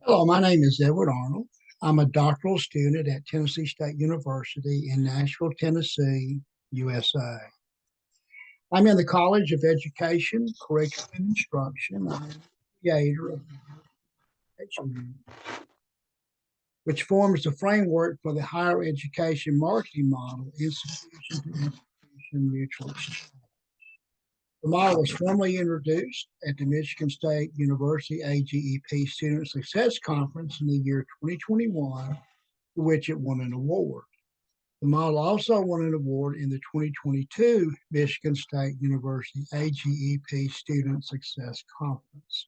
Hello, my name is Edward Arnold. I'm a doctoral student at Tennessee State University in Nashville, Tennessee, USA. I'm in the College of Education, Curriculum and Instruction. I'm the creator of the education, which forms the framework for the higher education marketing model, institution to institution mutual exchange. The model was formally introduced at the Michigan State University AGEP Student Success Conference in the year 2021, for which it won an award. The model also won an award in the 2022 Michigan State University AGEP Student Success Conference.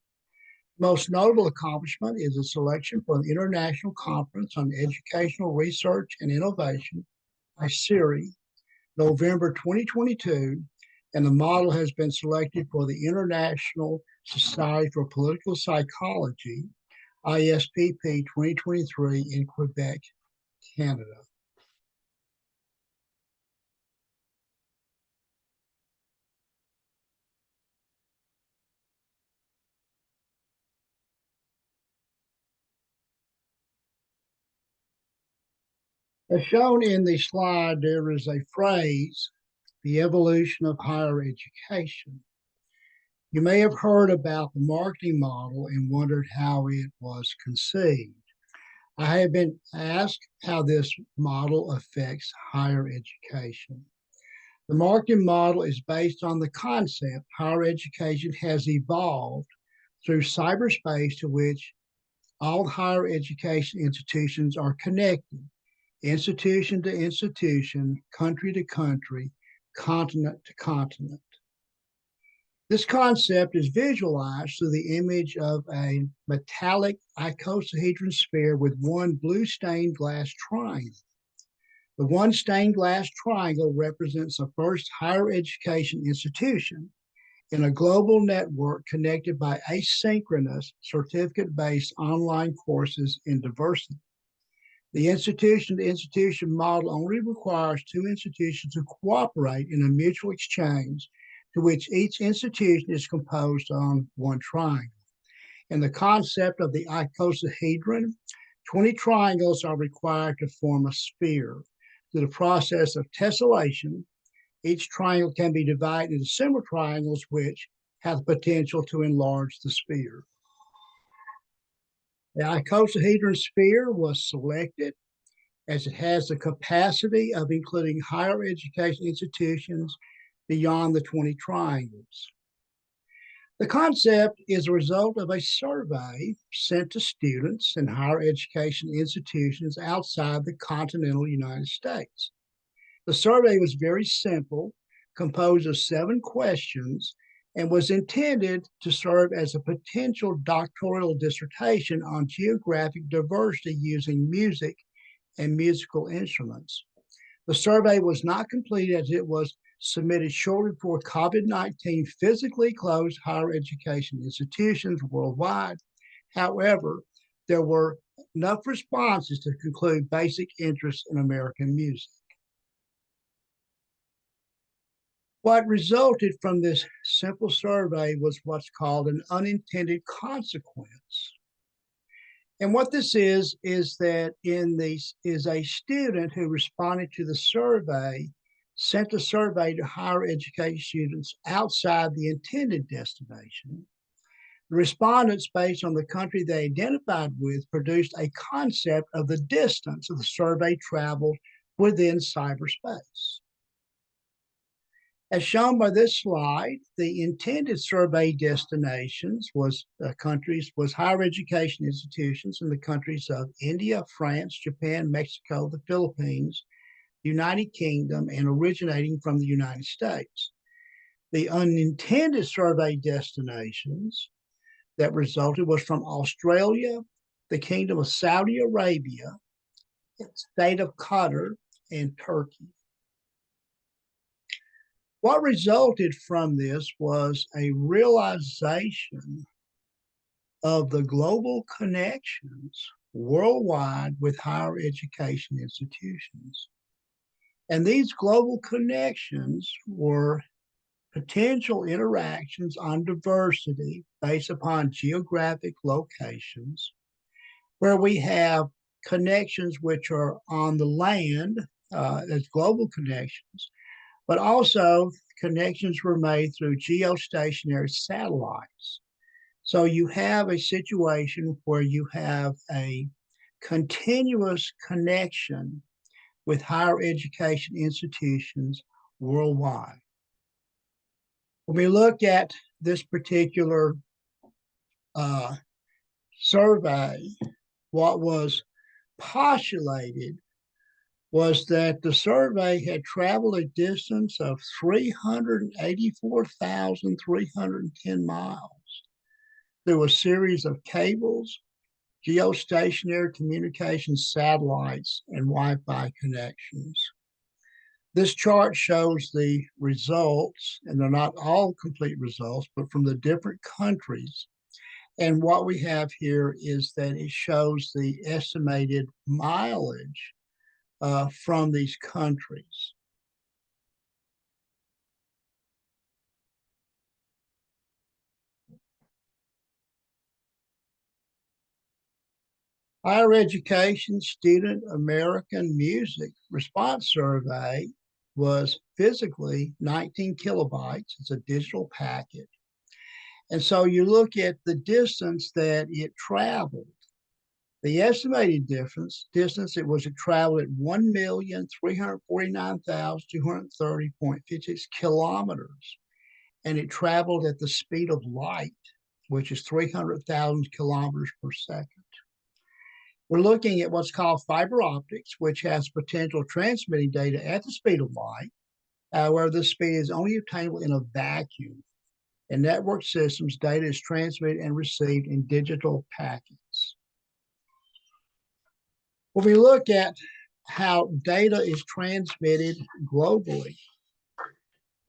Most notable accomplishment is a selection for the International Conference on Educational Research and Innovation, ICERI, November 2022, and the model has been selected for the International Society for Political Psychology, ISPP 2023 in Quebec, Canada. As shown in the slide, there is a phrase, the evolution of higher education. You may have heard about the marketing model and wondered how it was conceived. I have been asked how this model affects higher education. The marketing model is based on the concept higher education has evolved through cyberspace to which all higher education institutions are connected, institution to institution, country to country, continent to continent. This concept is visualized through the image of a metallic icosahedron sphere with one blue stained glass triangle. The one stained glass triangle represents the first higher education institution in a global network connected by asynchronous certificate-based online courses in diversity. The institution-to-institution model only requires two institutions to cooperate in a mutual exchange to which each institution is composed on one triangle. In the concept of the icosahedron, 20 triangles are required to form a sphere. Through the process of tessellation, each triangle can be divided into similar triangles which have the potential to enlarge the sphere. The icosahedron sphere was selected as it has the capacity of including higher education institutions beyond the 20 triangles. The concept is a result of a survey sent to students in higher education institutions outside the continental United States. The survey was very simple, composed of 7 questions, and was intended to serve as a potential doctoral dissertation on geographic diversity using music and musical instruments. The survey was not complete as it was submitted shortly before COVID-19 physically closed higher education institutions worldwide. However, there were enough responses to conclude basic interest in American music. What resulted from this simple survey was what's called an unintended consequence. And what this is that is a student who responded to the survey, sent the survey to higher education students outside the intended destination. The respondents, based on the country they identified with, produced a concept of the distance of the survey traveled within cyberspace. As shown by this slide, the intended survey destinations was higher education institutions in the countries of India, France, Japan, Mexico, the Philippines, United Kingdom, and originating from the United States. The unintended survey destinations that resulted was from Australia, the Kingdom of Saudi Arabia, the state of Qatar, and Turkey. What resulted from this was a realization of the global connections worldwide with higher education institutions. And these global connections were potential interactions on diversity based upon geographic locations, where we have connections which are on the land, as global connections, but also connections were made through geostationary satellites. So you have a situation where you have a continuous connection with higher education institutions worldwide. When we look at this particular survey, what was postulated was that the survey had traveled a distance of 384,310 miles through a series of cables, geostationary communication satellites, and Wi-Fi connections. This chart shows the results, and they're not all complete results, but from the different countries. And what we have here is that it shows the estimated mileage from these countries. Higher Education Student American Music Response Survey was physically 19 kilobytes. It's a digital packet. And so you look at the distance that it traveled. The estimated distance, it was traveled at 1,349,230.56 kilometers. And it traveled at the speed of light, which is 300,000 kilometers per second. We're looking at what's called fiber optics, which has potential transmitting data at the speed of light, where the speed is only obtainable in a vacuum. In network systems, data is transmitted and received in digital packets. When we look at how data is transmitted globally,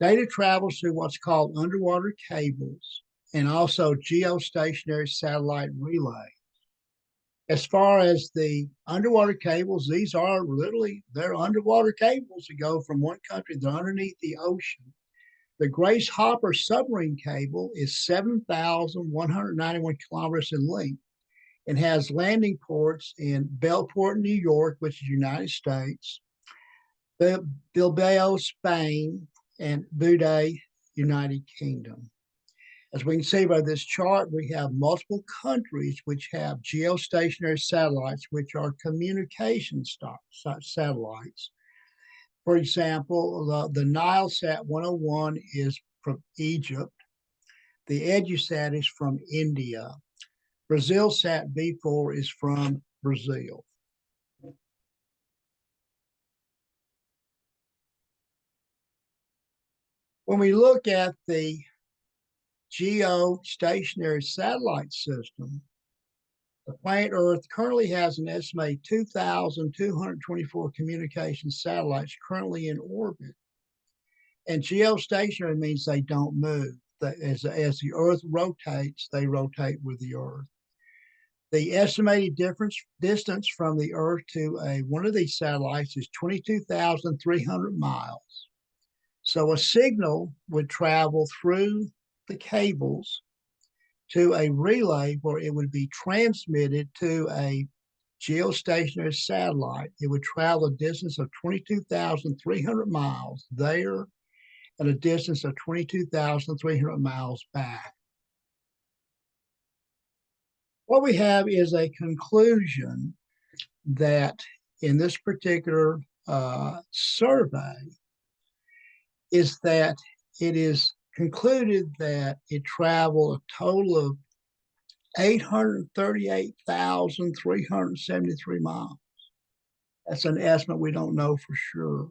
data travels through what's called underwater cables and also geostationary satellite relay. As far as the underwater cables, these are literally, they're underwater cables that go from one country, they're underneath the ocean. The Grace Hopper submarine cable is 7,191 kilometers in length and has landing ports in Bellport, New York, which is United States, Bilbao, Spain, and Bude, United Kingdom. As we can see by this chart, we have multiple countries which have geostationary satellites, which are communication satellites. For example, the Nilesat 101 is from Egypt. The EduSat is from India. BrazilSat V4 is from Brazil. When we look at the geostationary satellite system, the planet Earth currently has an estimated 2,224 communication satellites currently in orbit. And geostationary means they don't move. As the Earth rotates, they rotate with the Earth. The estimated distance from the Earth to one of these satellites is 22,300 miles. So a signal would travel through the cables to a relay where it would be transmitted to a geostationary satellite. It would travel a distance of 22,300 miles there and a distance of 22,300 miles back. What we have is a conclusion that in this particular survey is that it is concluded that it traveled a total of 838,373 miles. That's an estimate. We don't know for sure.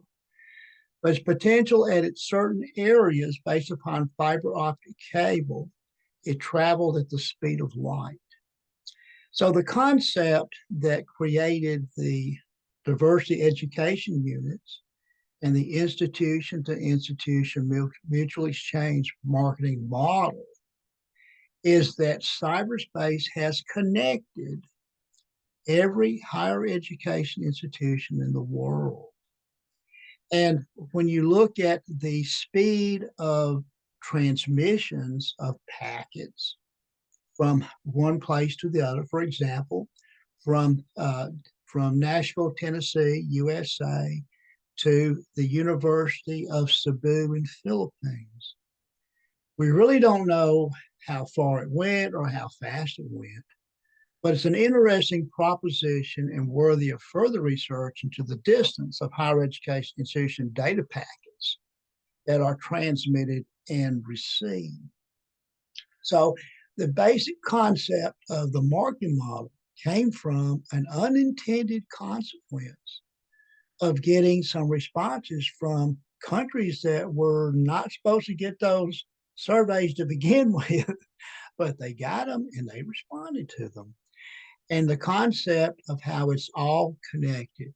But its potential at its certain areas based upon fiber optic cable, it traveled at the speed of light. So the concept that created the diversity education units and the institution-to-institution mutual exchange marketing model is that cyberspace has connected every higher education institution in the world. And when you look at the speed of transmissions of packets from one place to the other, for example, from Nashville, Tennessee, USA, to the University of Cebu in Philippines. We really don't know how far it went or how fast it went, but it's an interesting proposition and worthy of further research into the distance of higher education institution data packets that are transmitted and received. So the basic concept of the marketing model came from an unintended consequence of getting some responses from countries that were not supposed to get those surveys to begin with, but they got them and they responded to them. And the concept of how it's all connected.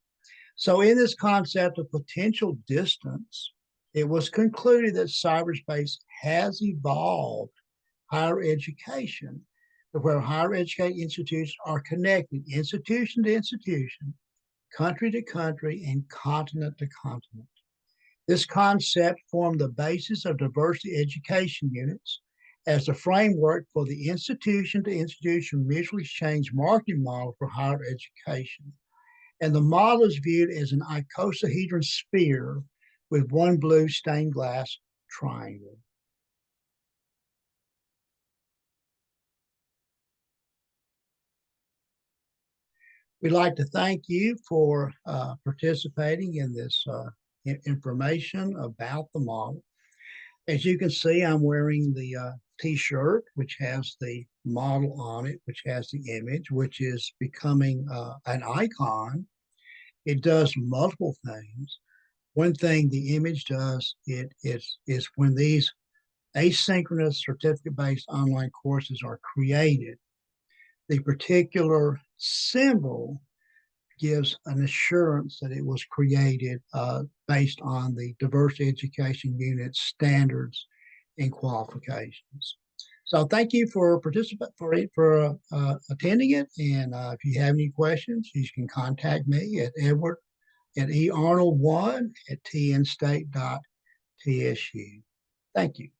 So in this concept of potential distance, it was concluded that cyberspace has evolved higher education, where higher education institutions are connected institution to institution, country to country, and continent to continent. This concept formed the basis of diversity education units as the framework for the institution to institution mutual exchange marketing model for higher education. And the model is viewed as an icosahedron sphere with one blue stained glass triangle. We'd like to thank you for participating in this information about the model. As you can see, I'm wearing the t-shirt, which has the model on it, which has the image, which is becoming an icon. It does multiple things. One thing the image does is when these asynchronous certificate-based online courses are created, the particular symbol gives an assurance that it was created based on the diversity education unit standards and qualifications. So thank you for attending it. And if you have any questions, you can contact me at edward@earnold1@tnstate.tsu. Thank you.